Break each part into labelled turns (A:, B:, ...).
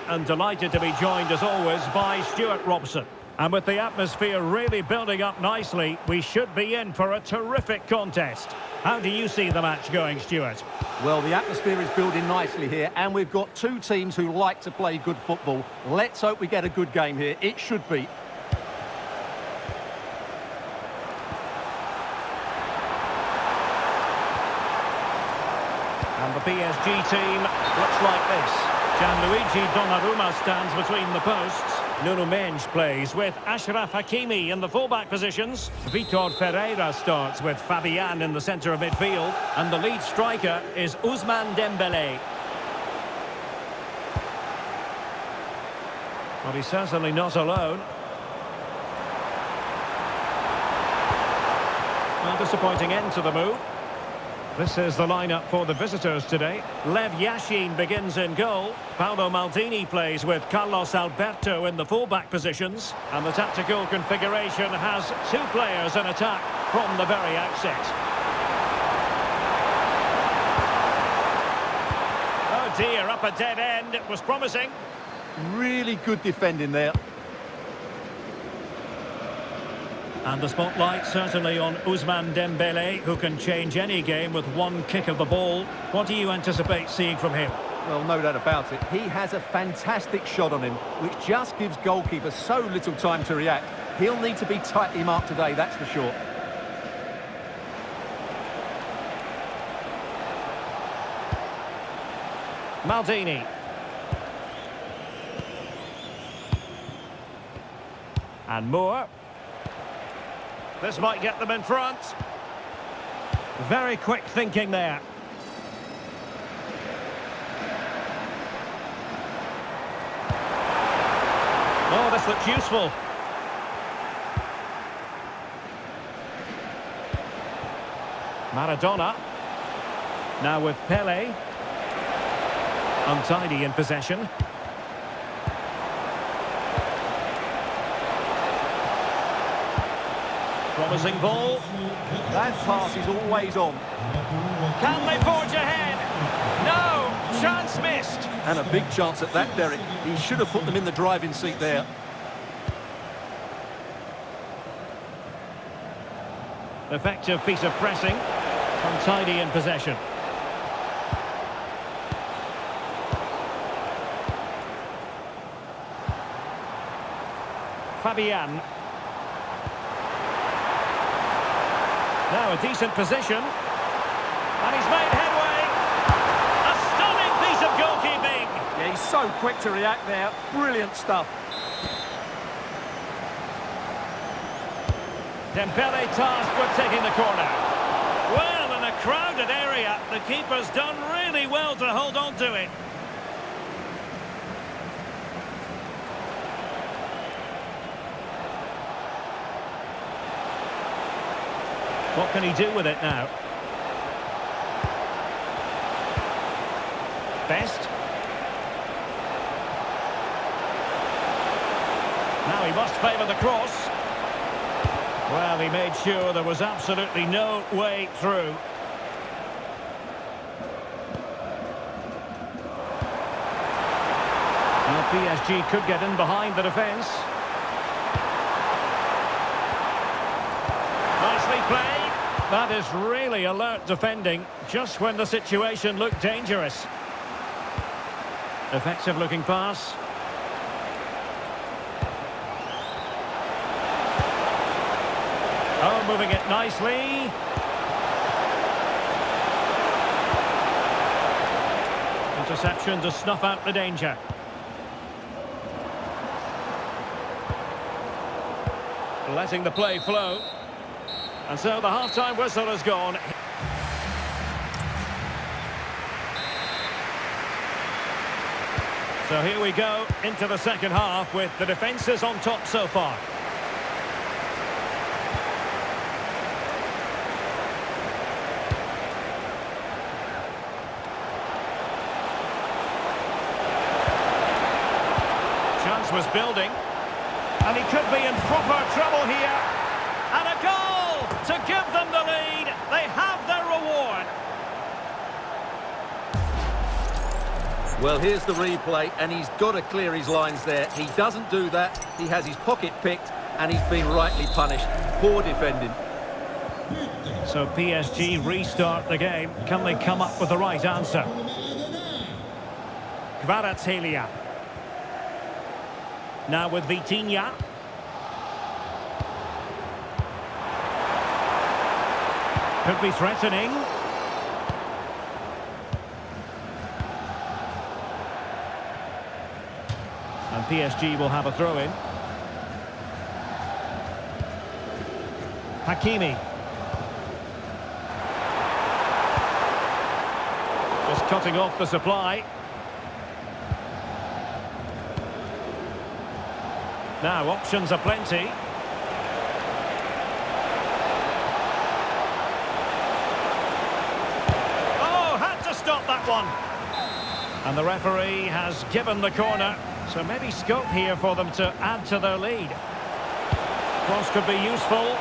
A: and delighted to be joined as always by Stuart Robson. And with the atmosphere really building up nicely, we should be in for a terrific contest. How do you see the match going, Stuart?
B: Well, the atmosphere is building nicely here, and we've got two teams who like to play good football. Let's hope we get a good game here. It should be.
A: And the PSG team looks like this. Gianluigi Donnarumma stands between the posts. Nuno Mendes plays with Achraf Hakimi in the fullback positions. Vitor Ferreira starts with Fabian in the centre of midfield. And the lead striker is Ousmane Dembélé. But he's certainly not alone. A disappointing end to the move. This is the lineup for the visitors today. Lev Yashin begins in goal. Paolo Maldini plays with Carlos Alberto in the fullback positions. And the tactical configuration has two players in attack from the very outset. Oh dear, up a dead end. It was promising.
B: Really good defending there.
A: And the spotlight certainly on Ousmane Dembélé, who can change any game with one kick of the ball. What do you anticipate seeing from him?
B: Well, no doubt about it. He has a fantastic shot on him, which just gives goalkeepers so little time to react. He'll need to be tightly marked today, that's for sure.
A: Maldini. And Moore. This might get them in front. Very quick thinking there. Oh, this looks useful. Maradona. Now with Pele. Untidy in possession. Promising ball.
B: That pass is always on.
A: Can they forge ahead? No! Chance missed.
B: And a big chance at that, Derek. He should have put them in the driving seat there.
A: Effective piece of pressing. Untidy in possession. Fabian. Now a decent position. And he's made headway. A stunning piece of goalkeeping.
B: Yeah, he's so quick to react there. Brilliant stuff.
A: Dembélé tasked with taking the corner. Well, in a crowded area, the keeper's done really well to hold on to it. What can he do with it now? Best. Now he must favour the cross. Well, he made sure there was absolutely no way through. Now PSG could get in behind the defence. Nicely played. That is really alert defending, just when the situation looked dangerous. Effective looking pass. Oh, moving it nicely. Interception to snuff out the danger. Letting the play flow. And so the half-time whistle has gone. So here we go into the second half with the defences on top so far. Chance was building. And he could be in proper trouble here. And a goal to give them the lead. They have their reward.
B: Well, here's the replay, and he's got to clear his lines there. He doesn't do that. He has his pocket picked, and he's been rightly punished. Poor defending.
A: So PSG restart the game. Can they come up with the right answer? Kvaratskhelia. Now with Vitinha. Could be threatening. And PSG will have a throw-in. Hakimi. Just cutting off the supply. Now options are plenty. Oh, had to stop that one. And the referee has given the corner. So maybe scope here for them to add to their lead. Cross could be useful.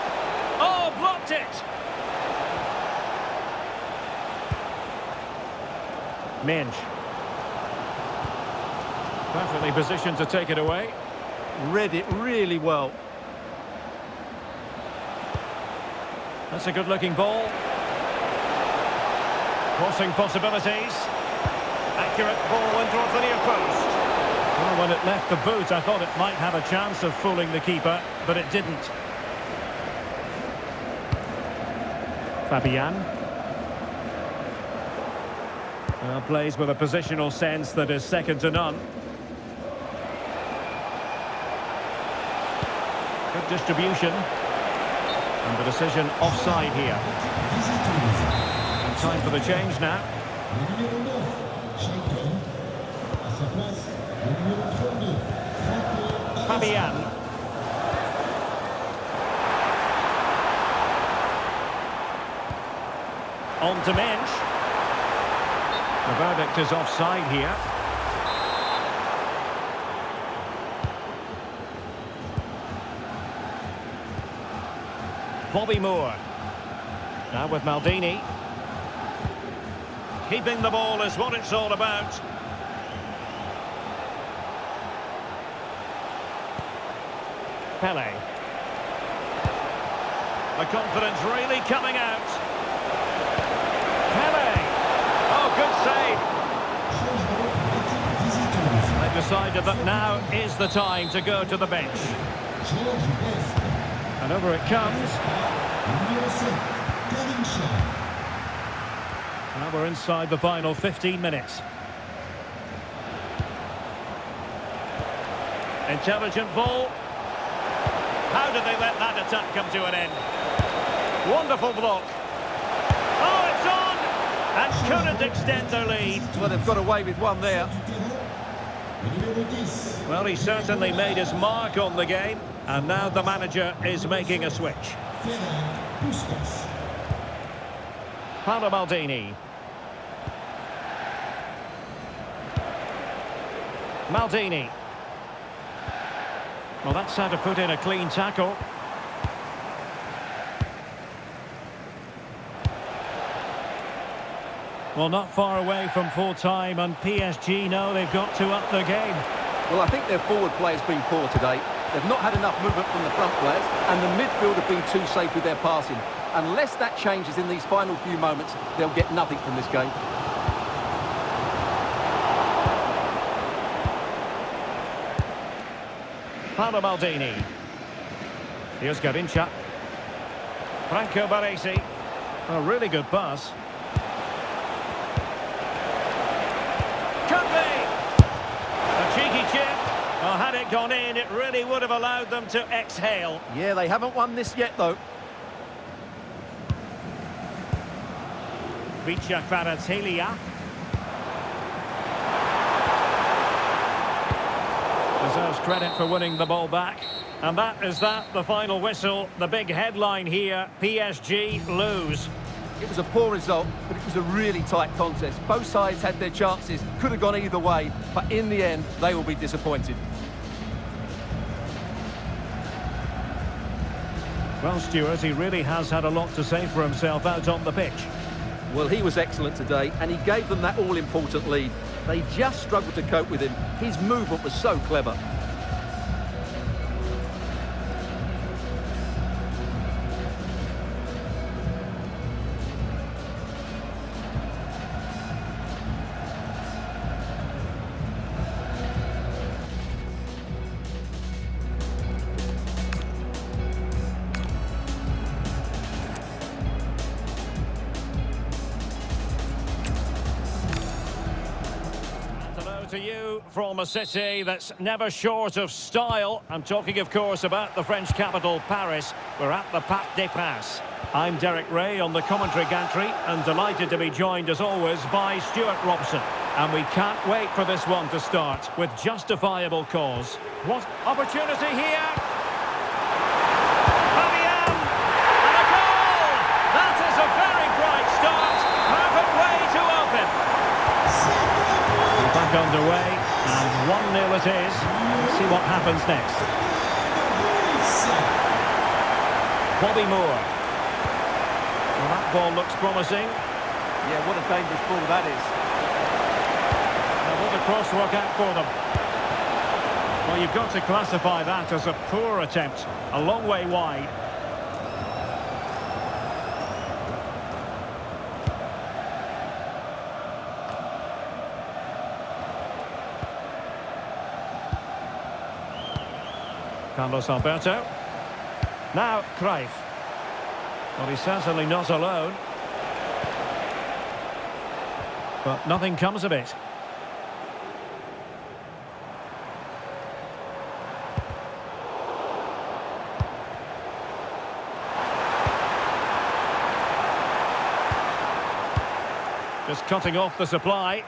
A: Oh, blocked it! Minge. Perfectly positioned to take it away.
B: Read it really well.
A: That's a good-looking ball. Crossing possibilities. Accurate ball in towards the near post. Well, when it left the boot, I thought it might have a chance of fooling the keeper, but it didn't. Fabian. Plays with a positional sense that is second to none. Good distribution. And the decision offside here. And time for the change now. Fabian. On to Mensch. The verdict is offside here. Bobby Moore. Now with Maldini. Keeping the ball is what it's all about. Pele. The confidence really coming out. Pele. Oh, good save. They've decided that now is the time to go to the bench. And over it comes. Now we're inside the final 15 minutes. Intelligent ball. How did they let that attack come to an end? Wonderful block. Oh, it's on! And couldn't extend their lead.
B: Well, they've got away with one there.
A: Well, he certainly made his mark on the game. And now the manager is making a switch. Paolo Maldini. Maldini. Well, that's how to put in a clean tackle. Well, not far away from full time, and PSG know they've got to up the game.
B: Well, I think their forward play has been poor today. They've not had enough movement from the front players, and the midfield have been too safe with their passing. Unless that changes in these final few moments, they'll get nothing from this game.
A: Paolo Maldini. Here's Garrincha. Franco Baresi. A really good pass. Could be! A cheeky chip. Well, had it gone in, it really would have allowed them to exhale.
B: Yeah, they haven't won this yet, though.
A: Vicha Kvaratskhelia. Deserves credit for winning the ball back. And that is that, the final whistle. The big headline here, PSG lose.
B: It was a poor result, but it was a really tight contest. Both sides had their chances, could have gone either way, but in the end, they will be disappointed.
A: Well, Stuart, he really has had a lot to say for himself out on the pitch.
B: Well, he was excellent today, and he gave them that all-important lead. They just struggled to cope with him. His movement was so clever.
A: To you from a city that's never short of style. I'm talking, of course, about the French capital, Paris. We're at the Parc des Princes. I'm Derek Ray on the commentary gantry and delighted to be joined, as always, by Stuart Robson. And we can't wait for this one to start with justifiable cause. What opportunity here! Fabian! And a goal! That is a very bright start. Perfect way to open. Back underway, and 1-0 it is. Let's see what happens next. Bobby Moore. Well, that ball looks promising.
B: Yeah, what a dangerous ball that is.
A: Now, will the cross work out for them? Well, you've got to classify that as a poor attempt. A long way wide. Carlos Alberto. Now Cruyff. Well, he's certainly not alone. But nothing comes of it. Just cutting off the supply.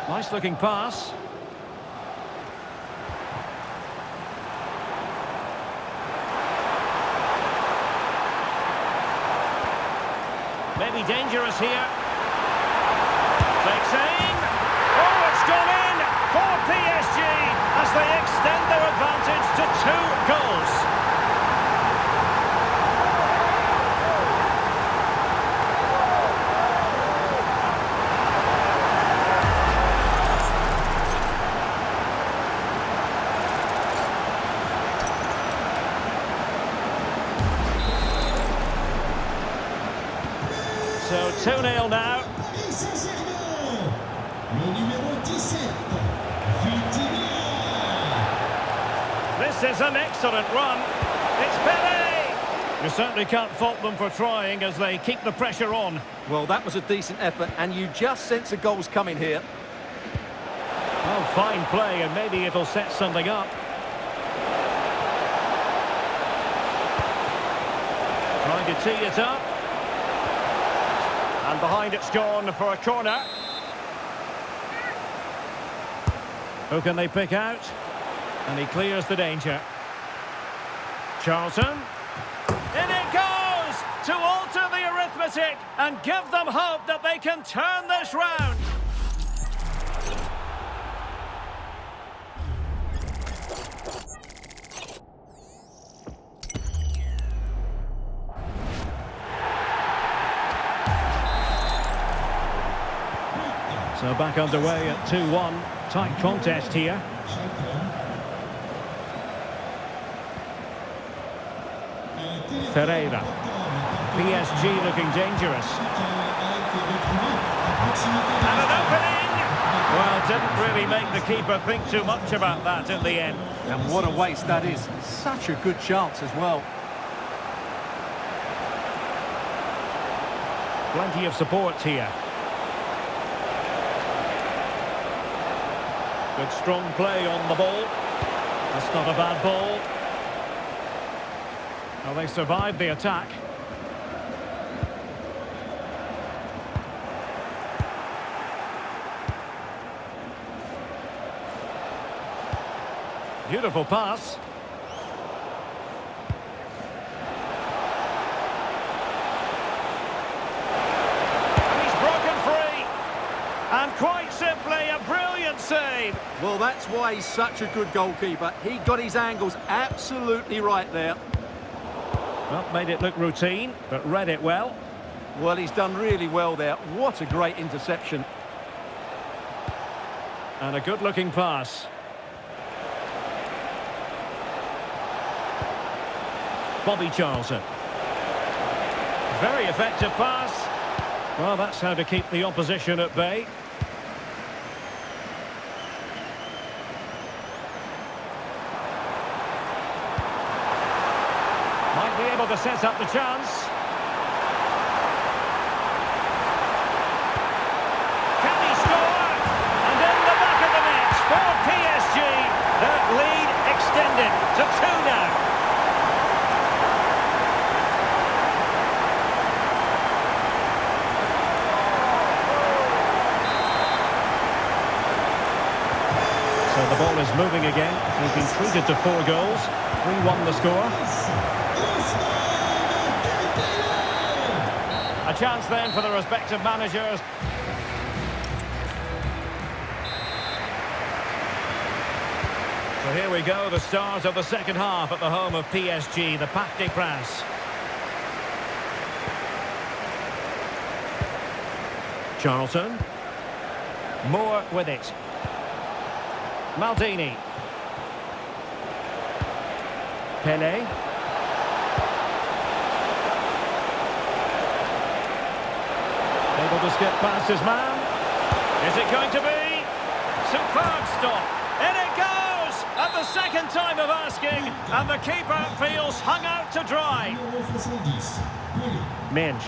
A: Nice looking pass. Maybe dangerous here. Takes aim. Oh, it's gone in for PSG as they extend their advantage to 2 goals. So 2-0 now. This is an excellent run. It's Pelé! You certainly can't fault them for trying as they keep the pressure on.
B: Well, that was a decent effort, and you just sense a goal's coming here.
A: Oh, fine play, and maybe it'll set something up. Trying to tee it up. And behind it's gone for a corner. Who can they pick out? And he clears the danger. Charlton. In it goes! To alter the arithmetic and give them hope that they can turn this round. So back underway at 2-1. Tight contest here. Ferreira. PSG looking dangerous. And an opening! Well, didn't really make the keeper think too much about that in the end.
B: And what a waste that is. Such a good chance as well.
A: Plenty of support here. Good strong play on the ball. That's not a bad ball. Well, they survived the attack. Beautiful pass. And he's broken free. And quite simply, a brilliant save.
B: Well, that's why he's such a good goalkeeper. He got his angles absolutely right there.
A: Well, made it look routine, but read it well.
B: Well, he's done really well there. What a great interception.
A: And a good-looking pass. Bobby Charlton. Very effective pass. Well, that's how to keep the opposition at bay. Might be able to set up the chance. Can he score? And in the back of the net for PSG. Their lead extended to 2 now. So the ball is moving again. He's been treated to 4 goals. 3-1 the score. A chance then for the respective managers. So here we go, the start of the second half at the home of PSG, the Parc des Princes. Charlton. Moore with it. Maldini. Pele. Able to skip past his man. Is it going to be? Superb stop. In it goes! At the second time of asking, and the keeper feels hung out to dry. Minge.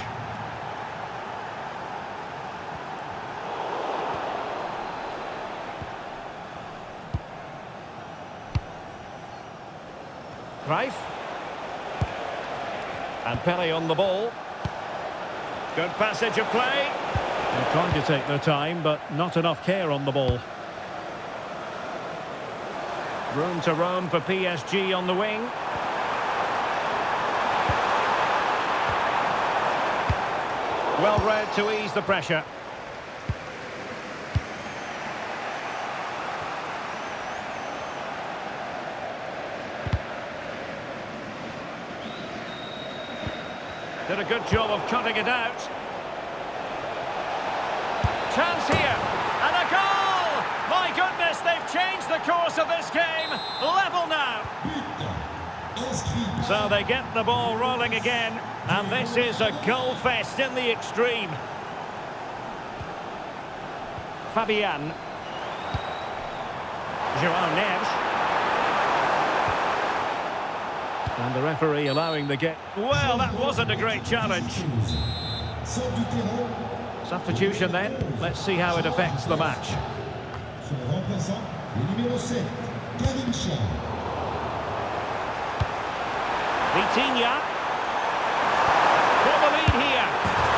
A: Cruyff. And Pele on the ball. Good passage of play. They're trying to take their time, but not enough care on the ball. Room to roam for PSG on the wing. Well read to ease the pressure. Did a good job of cutting it out. Chance here, and a goal! My goodness, they've changed the course of this game. Level now. So they get the ball rolling again, and this is a goal fest in the extreme. Fabian. João Neves. And the referee allowing the get. Well, that wasn't a great challenge. Substitution then. Let's see how it affects the match. Vitinha. For the lead here.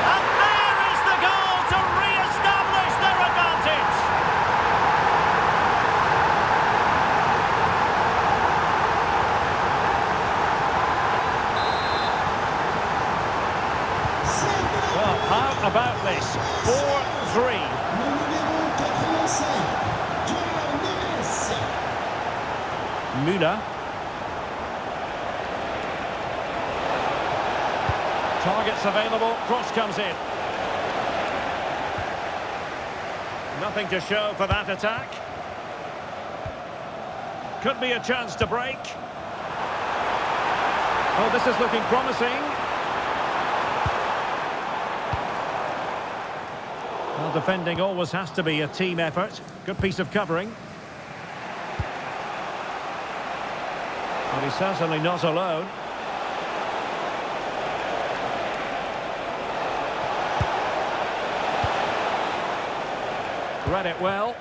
A: And there is the goal to re-establish their advantage. Well, how about this? 4-3. Müller. Targets available, cross comes in. Nothing to show for that attack. Could be a chance to break. Oh, this is looking promising. Well, defending always has to be a team effort. Good piece of covering. But he's certainly not alone. Read it well.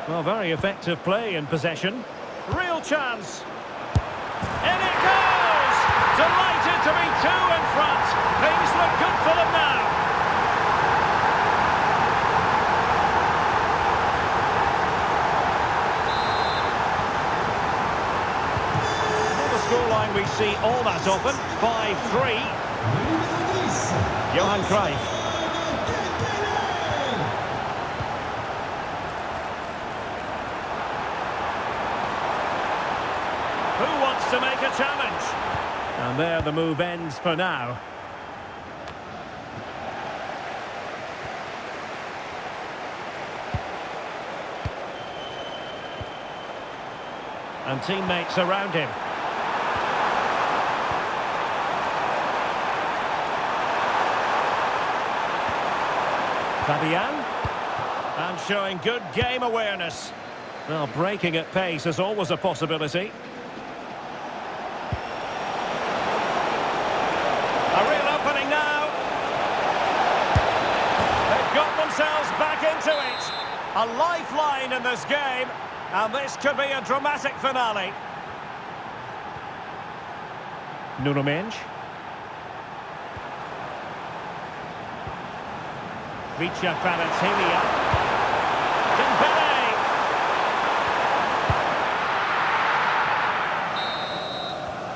A: Well, very effective play in possession. Real chance. In it goes! Delighted to be 2 in front. Things look good for them now. Scoreline we see all that often, 5-3. Johan Cruyff. take a challenge. And there the move ends for now. And teammates around him. Fabian. And showing good game awareness. Well, breaking at pace is always a possibility. A real opening now. They've got themselves back into it. A lifeline in this game. And this could be a dramatic finale. Nuno Mendes. Vicha Kvaratskhelia. Dembele.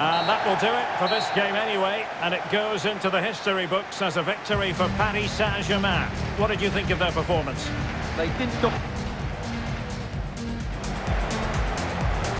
A: And that will do it for this game anyway. And it goes into the history books as a victory for Paris Saint-Germain. What did you think of their performance?
B: They didn't stop.